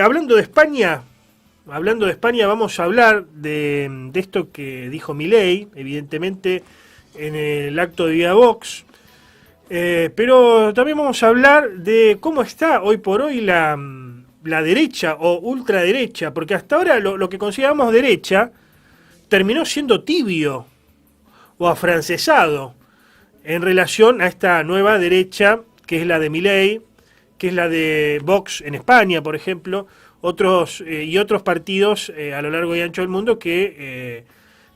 hablando de España, vamos a hablar de esto que dijo Milei, evidentemente, en el acto de Vía Vox. Pero también vamos a hablar de cómo está hoy por hoy la derecha o ultraderecha, porque hasta ahora lo que consideramos derecha terminó siendo tibio o afrancesado en relación a esta nueva derecha, que es la de Milei, que es la de Vox en España, por ejemplo, otros partidos a lo largo y ancho del mundo que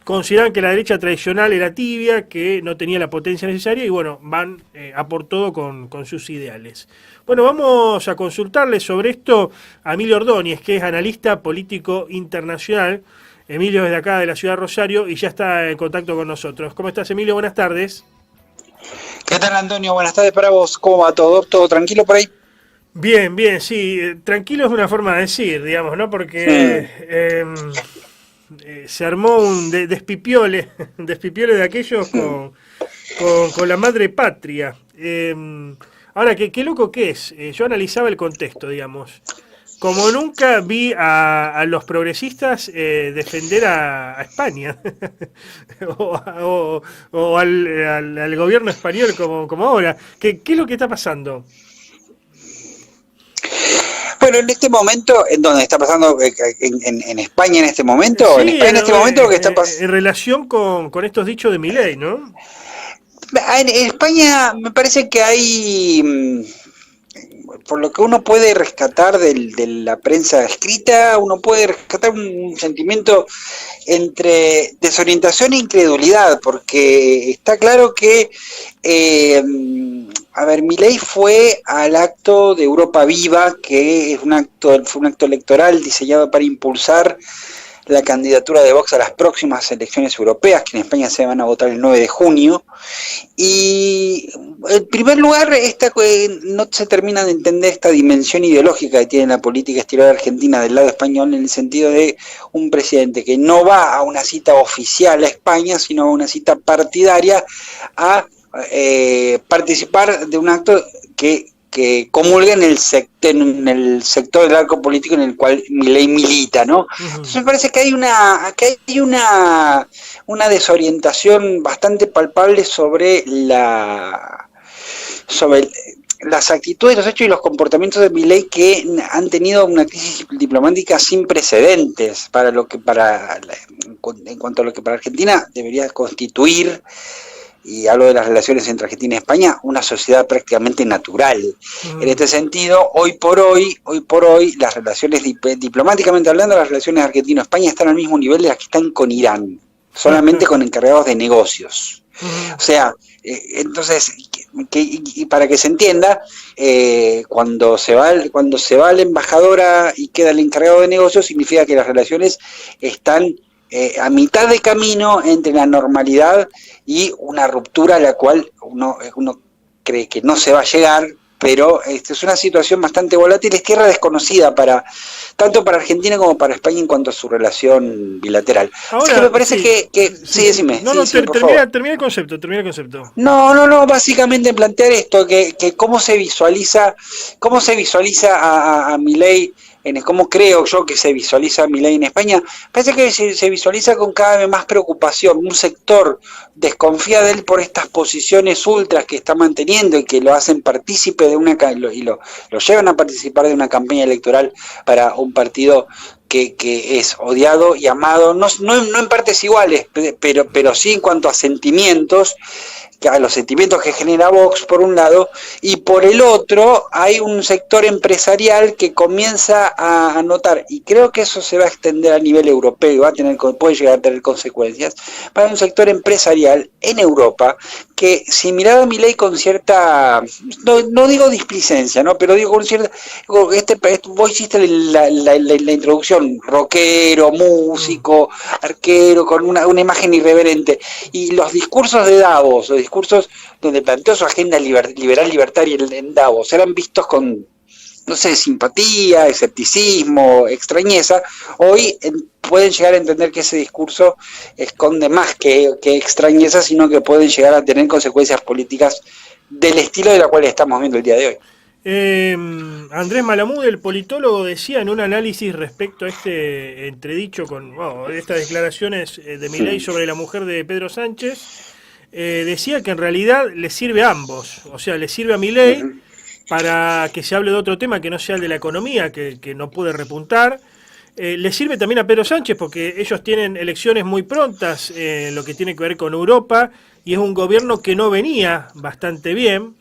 consideran que la derecha tradicional era tibia, que no tenía la potencia necesaria y bueno, van a por todo con sus ideales. Bueno, vamos a consultarle sobre esto a Emilio Ordóñez, que es analista político internacional. Emilio es de acá, de la ciudad de Rosario, y ya está en contacto con nosotros. ¿Cómo estás, Emilio? Buenas tardes. ¿Qué tal, Antonio? Buenas tardes para vos. ¿Cómo va todo? ¿Todo tranquilo por ahí? Bien, bien, sí. Tranquilo es una forma de decir, digamos, ¿no? Porque se armó un despipiole de aquellos con la madre patria. Ahora, qué loco que es. Yo analizaba el contexto, digamos. Como nunca vi a los progresistas defender a España o al gobierno español como ahora. ¿Qué es lo que está pasando? Bueno, en este momento, ¿en dónde está pasando? ¿En España en este momento? Sí, en España en este momento lo que está pasando. En relación con estos dichos de Milei, ¿no? En España me parece que hay, por lo que uno puede rescatar de la prensa escrita, uno puede rescatar un sentimiento entre desorientación e incredulidad, porque está claro que, Milei fue al acto de Europa Viva, que es fue un acto electoral diseñado para impulsar la candidatura de Vox a las próximas elecciones europeas, que en España se van a votar el 9 de junio. Y en primer lugar, no se termina de entender esta dimensión ideológica que tiene la política exterior argentina del lado español, en el sentido de un presidente que no va a una cita oficial a España, sino a una cita partidaria a participar de un acto que comulga en el sector del arco político en el cual Milei milita, ¿no? Entonces me parece que hay una desorientación bastante palpable sobre las actitudes, los hechos y los comportamientos de Milei, que han tenido una crisis diplomática sin precedentes en cuanto a lo que para Argentina debería constituir, y hablo de las relaciones entre Argentina y España, una sociedad prácticamente natural. En este sentido, hoy por hoy, las relaciones, diplomáticamente hablando, las relaciones argentino-España están al mismo nivel de las que están con Irán, solamente con encargados de negocios. O sea, entonces, y para que se entienda, cuando se va la embajadora y queda el encargado de negocios, significa que las relaciones están a mitad de camino entre la normalidad y una ruptura a la cual uno cree que no se va a llegar, pero es una situación bastante volátil, es tierra desconocida tanto para Argentina como para España en cuanto a su relación bilateral. Ahora, así que me parece que sí, decime. Termina el concepto. No, básicamente plantear esto, que cómo se visualiza a Milei, cómo creo yo que se visualiza Milei en España. Parece que se visualiza con cada vez más preocupación. Un sector desconfía de él por estas posiciones ultras que está manteniendo y que lo hacen partícipe de lo llevan a participar de una campaña electoral para un partido que es odiado y amado, no en partes iguales, pero sí en cuanto a sentimientos, a los sentimientos que genera Vox por un lado, y por el otro hay un sector empresarial que comienza a notar, y creo que eso se va a extender a nivel europeo, puede llegar a tener consecuencias, para un sector empresarial en Europa que, si miraba a Milei con cierta, no digo displicencia, ¿no? Pero digo con cierta, vos hiciste la introducción, rockero, músico, arquero, con una imagen irreverente, y los discursos de Davos, los discursos donde planteó su agenda liberal libertaria en Davos, eran vistos con, no sé, simpatía, escepticismo, extrañeza. Hoy pueden llegar a entender que ese discurso esconde más que extrañeza, sino que pueden llegar a tener consecuencias políticas del estilo de la cual estamos viendo el día de hoy. Andrés Malamud, el politólogo, decía en un análisis respecto a este entredicho con estas declaraciones de Milei sobre la mujer de Pedro Sánchez, decía que en realidad le sirve a ambos, o sea, le sirve a Milei para que se hable de otro tema que no sea el de la economía, que no puede repuntar. Le sirve también a Pedro Sánchez porque ellos tienen elecciones muy prontas en lo que tiene que ver con Europa y es un gobierno que no venía bastante bien.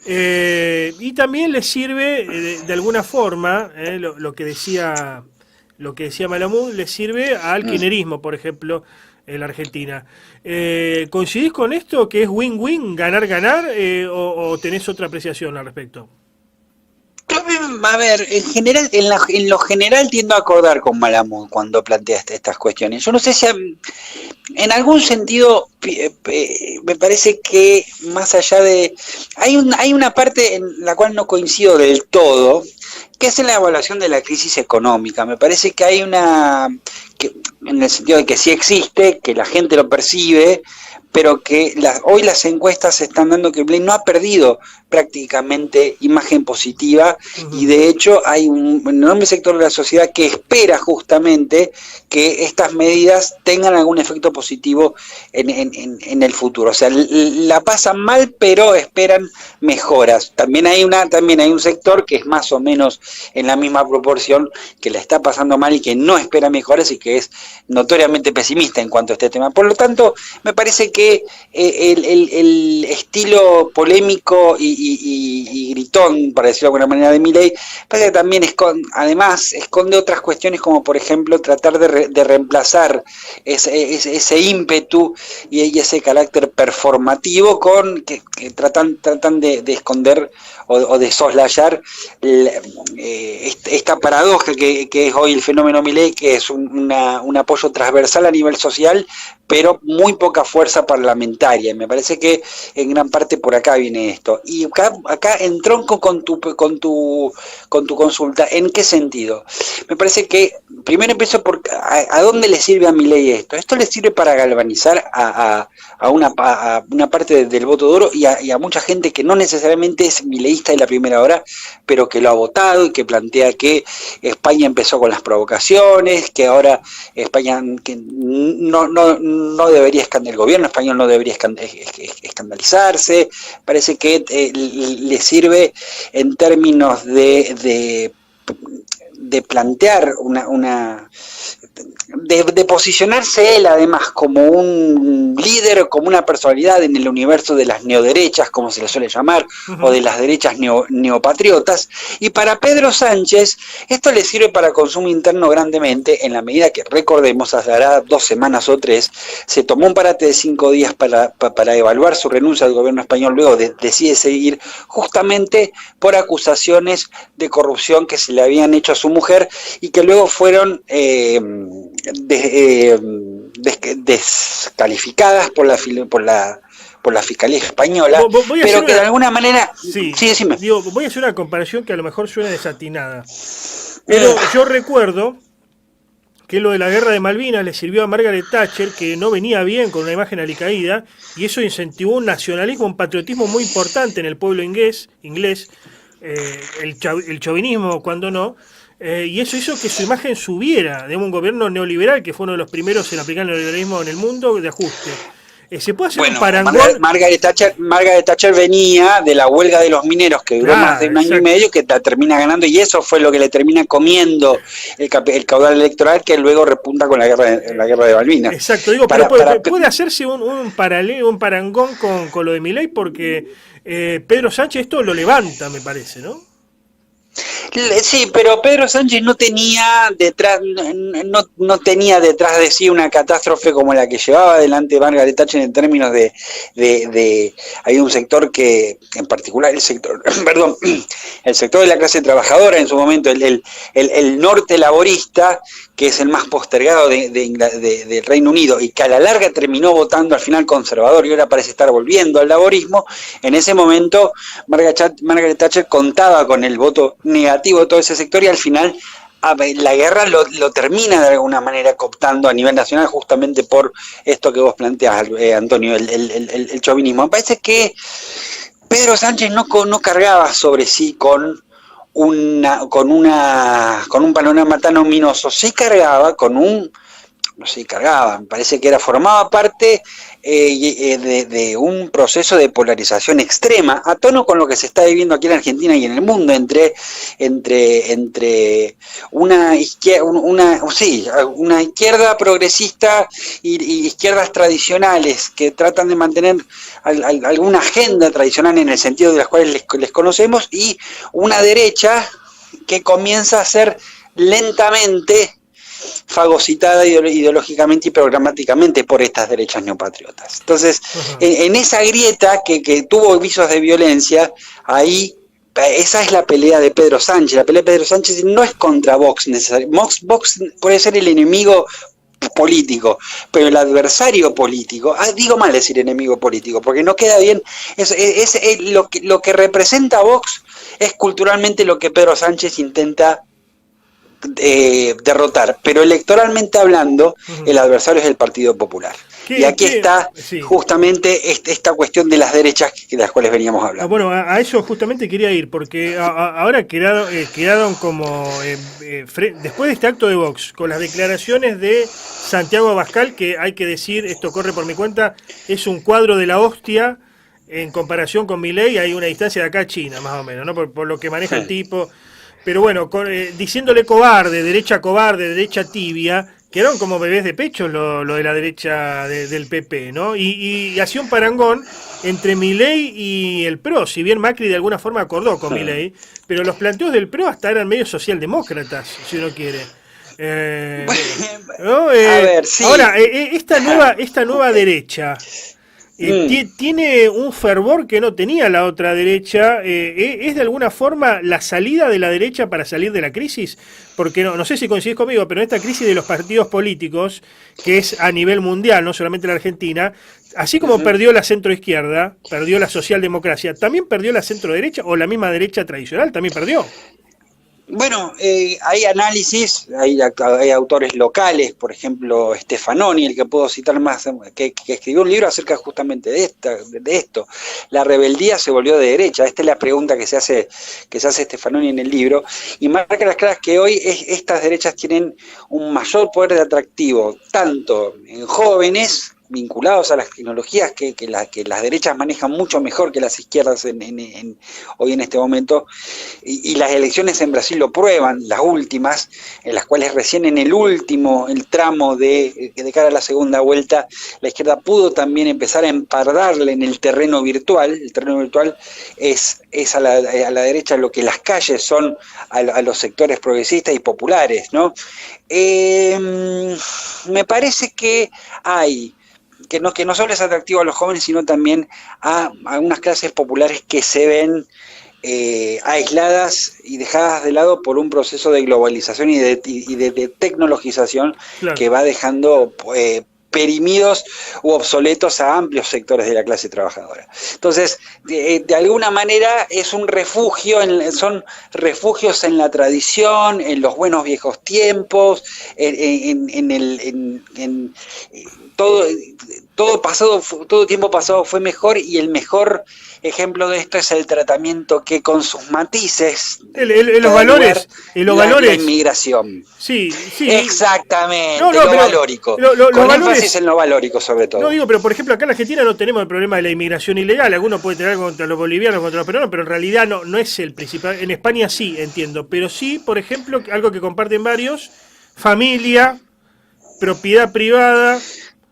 Y también le sirve de alguna forma lo que decía Malamud, le sirve al kirchnerismo, por ejemplo, en la Argentina. ¿Coincidís con esto que es win-win, ganar-ganar, o tenés otra apreciación al respecto? A ver, en general, en lo general tiendo a acordar con Malamud cuando plantea estas cuestiones. Yo no sé si en algún sentido me parece que más allá de... Hay una parte en la cual no coincido del todo, que es en la evaluación de la crisis económica. Me parece que hay en el sentido de que sí existe, que la gente lo percibe, pero que hoy las encuestas están dando que Milei no ha perdido prácticamente imagen positiva y de hecho hay un enorme sector de la sociedad que espera justamente que estas medidas tengan algún efecto positivo en el futuro. O sea, la pasan mal, pero esperan mejoras. También hay un sector que es más o menos en la misma proporción, que la está pasando mal y que no espera mejoras y que es notoriamente pesimista en cuanto a este tema. Por lo tanto, me parece que el estilo polémico y gritón, para decirlo de alguna manera, de Milei, parece que también esconde otras cuestiones, como por ejemplo tratar de reemplazar ese ímpetu y ese carácter performativo con que tratan de esconder o de soslayar esta paradoja que es hoy el fenómeno Milei, que es un apoyo transversal a nivel social, pero muy poca fuerza parlamentaria. Y me parece que en gran parte por acá viene esto. Y acá entronco con tu consulta. ¿En qué sentido? Me parece que primero empiezo por a dónde le sirve a Milei esto. Esto le sirve para galvanizar a una parte del voto duro y a mucha gente que no necesariamente es mileísta de la primera hora, pero que lo ha votado y que plantea que España empezó con las provocaciones, que ahora España que no debería el gobierno español no debería escandalizarse. Parece que le sirve en términos de plantear de posicionarse él además como un líder, como una personalidad en el universo de las neoderechas, como se le suele llamar, o de las derechas neopatriotas. Y para Pedro Sánchez esto le sirve para consumo interno grandemente, en la medida que, recordemos, hará 2 semanas o 3, se tomó un parate de 5 días para evaluar su renuncia al gobierno español, luego decide seguir justamente por acusaciones de corrupción que se le habían hecho a su mujer y que luego fueron descalificadas por la Fiscalía Española, pero que de alguna manera... Sí, decime. Voy a hacer una comparación que a lo mejor suena desatinada, pero yo recuerdo que lo de la guerra de Malvinas le sirvió a Margaret Thatcher, que no venía bien con una imagen alicaída, y eso incentivó un nacionalismo, un patriotismo muy importante en el pueblo inglés, el chauvinismo cuando no, y eso hizo que su imagen subiera de un gobierno neoliberal, que fue uno de los primeros en aplicar el neoliberalismo en el mundo, de ajuste. ¿Se puede hacer un parangón? Margaret Thatcher venía de la huelga de los mineros, que duró más de un año y medio, que termina ganando, y eso fue lo que le termina comiendo el caudal electoral, que luego repunta con la guerra de Malvinas. Exacto, digo, pero puede hacerse un paralelo, un parangón con lo de Milei, porque Pedro Sánchez esto lo levanta, me parece, ¿no? Sí, pero Pedro Sánchez no tenía detrás de sí una catástrofe como la que llevaba adelante Margaret Thatcher en términos de hay un sector que, en particular el sector de la clase trabajadora en su momento, el norte laborista, que es el más postergado del Reino Unido y que a la larga terminó votando al final conservador y ahora parece estar volviendo al laborismo. En ese momento Margaret Thatcher contaba con el voto negativo de todo ese sector y al final la guerra lo termina de alguna manera cooptando a nivel nacional, justamente por esto que vos planteás, Antonio, el chauvinismo. Me parece que Pedro Sánchez no cargaba sobre sí con un panorama tan ominoso, sí cargaba con un, no sé, cargaba, me parece que formaba parte de un proceso de polarización extrema, a tono con lo que se está viviendo aquí en Argentina y en el mundo, entre una izquierda progresista y izquierdas tradicionales que tratan de mantener alguna agenda tradicional en el sentido de las cuales les conocemos, y una derecha que comienza a ser lentamente fagocitada ideológicamente y programáticamente por estas derechas neopatriotas. Entonces, en esa grieta que tuvo visos de violencia, ahí esa es la pelea de Pedro Sánchez. La pelea de Pedro Sánchez no es contra Vox necesariamente. Vox puede ser el enemigo político, pero el adversario político, digo mal decir enemigo político, porque no queda bien, lo que representa Vox es culturalmente lo que Pedro Sánchez intenta derrotar, pero electoralmente hablando, el adversario es el Partido Popular. Y aquí está justamente esta cuestión de las derechas de las cuales veníamos hablando. Bueno, a eso justamente quería ir, porque ahora quedaron como, después de este acto de Vox, con las declaraciones de Santiago Abascal, que hay que decir, esto corre por mi cuenta, es un cuadro de la hostia en comparación con Milei, hay una distancia de acá a China, más o menos, ¿no? Por lo que maneja el tipo. Pero bueno, diciéndole cobarde, derecha tibia, quedaron como bebés de pecho lo de la derecha del PP, ¿no? Y hacía un parangón entre Milei y el PRO, si bien Macri de alguna forma acordó con Milei, pero los planteos del PRO hasta eran medio socialdemócratas, si uno quiere. ¿No? A ver, sí. Ahora, esta nueva derecha... tiene un fervor que no tenía la otra derecha. ¿Es de alguna forma la salida de la derecha para salir de la crisis? Porque no sé si coincidís conmigo, pero en esta crisis de los partidos políticos, que es a nivel mundial, no solamente en la Argentina, así como perdió la centroizquierda, perdió la socialdemocracia, también perdió la centroderecha, o la misma derecha tradicional también perdió. Bueno, hay análisis, hay autores locales, por ejemplo Stefanoni, el que puedo citar más, que escribió un libro acerca justamente de esto. La rebeldía se volvió de derecha. Esta es la pregunta que se hace Stefanoni en el libro, y marca las claras que hoy estas derechas tienen un mayor poder de atractivo, tanto en jóvenes vinculados a las tecnologías que las derechas manejan mucho mejor que las izquierdas hoy en este momento, y las elecciones en Brasil lo prueban, las últimas, en las cuales recién en el tramo de cara a la segunda vuelta, la izquierda pudo también empezar a empardarle en el terreno virtual. El terreno virtual es a la derecha lo que las calles son a los sectores progresistas y populares, ¿no? Me parece que hay que no solo es atractivo a los jóvenes, sino también a unas clases populares que se ven aisladas y dejadas de lado por un proceso de globalización y de tecnologización, claro, que va dejando perimidos u obsoletos a amplios sectores de la clase trabajadora. Entonces, de alguna manera es un refugio, son refugios en la tradición, en los buenos viejos tiempos, todo tiempo pasado fue mejor, y el mejor ejemplo de esto es el tratamiento que con sus matices los valores la inmigración. Sí. Exactamente, lo valórico. Con énfasis en lo valórico sobre todo. No digo, pero por ejemplo acá en Argentina no tenemos el problema de la inmigración ilegal. Algunos pueden tener contra los bolivianos, contra los peruanos, pero en realidad no es el principal. En España sí, entiendo, pero sí, por ejemplo, algo que comparten varios: familia, propiedad privada,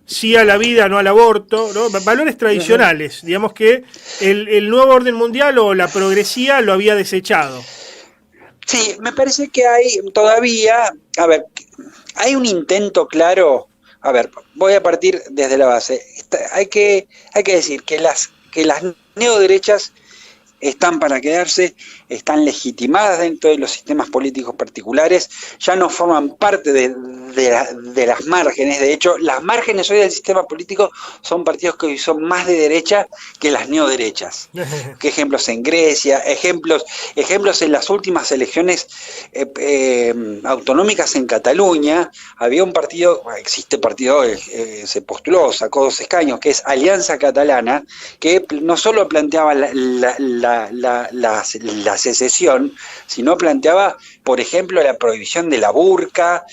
sí a la vida, no al aborto, ¿no? Valores tradicionales. Digamos que el nuevo orden mundial o la progresía lo había desechado. Sí, me parece que hay todavía, hay un intento claro. Voy a partir desde la base. Hay que decir que las neoderechas están para quedarse, están legitimadas dentro de los sistemas políticos particulares, ya no forman parte de de las márgenes. De hecho, las márgenes hoy del sistema político son partidos que hoy son más de derecha que las neoderechas. ¿Qué ejemplos en Grecia? Ejemplos en las últimas elecciones autonómicas en Cataluña. Había un partido, existe partido, se postuló, sacó 2 escaños, que es Alianza Catalana, que no solo planteaba la secesión, sino planteaba, por ejemplo, la prohibición de la burka,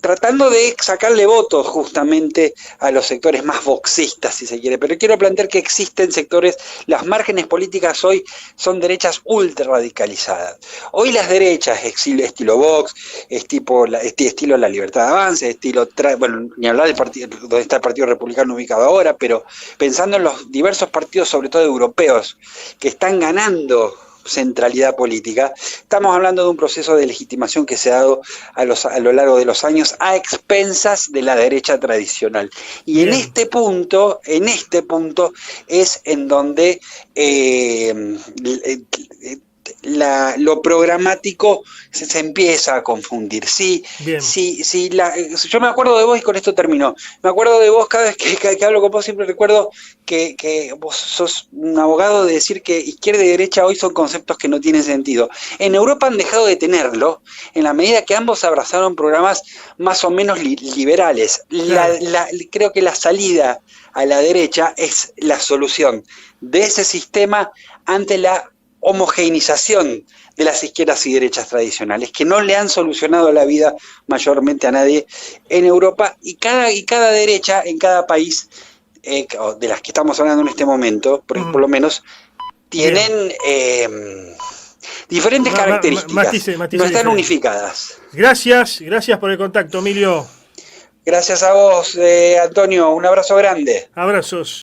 tratando de sacarle votos justamente a los sectores más voxistas, si se quiere. Pero quiero plantear que existen sectores, las márgenes políticas hoy son derechas ultra radicalizadas. Hoy las derechas, estilo Vox, estilo La Libertad de Avance, bueno, ni hablar del partido, donde está el Partido Republicano ubicado ahora, pero pensando en los diversos partidos, sobre todo europeos, que están ganando centralidad política, estamos hablando de un proceso de legitimación que se ha dado a lo largo de los años a expensas de la derecha tradicional. Y bien, en este punto es en donde lo programático se empieza a confundir. Yo me acuerdo de vos, y con esto termino, me acuerdo de vos cada vez que hablo con vos, siempre recuerdo que vos sos un abogado de decir que izquierda y derecha hoy son conceptos que no tienen sentido. En Europa han dejado de tenerlo en la medida que ambos abrazaron programas más o menos liberales. Creo que la salida a la derecha es la solución de ese sistema ante la homogeneización de las izquierdas y derechas tradicionales, que no le han solucionado la vida mayormente a nadie en Europa, y cada derecha en cada país, de las que estamos hablando en este momento, por lo menos, tienen diferentes características, no están unificadas. Gracias por el contacto, Emilio. Gracias a vos, Antonio, un abrazo grande. Abrazos.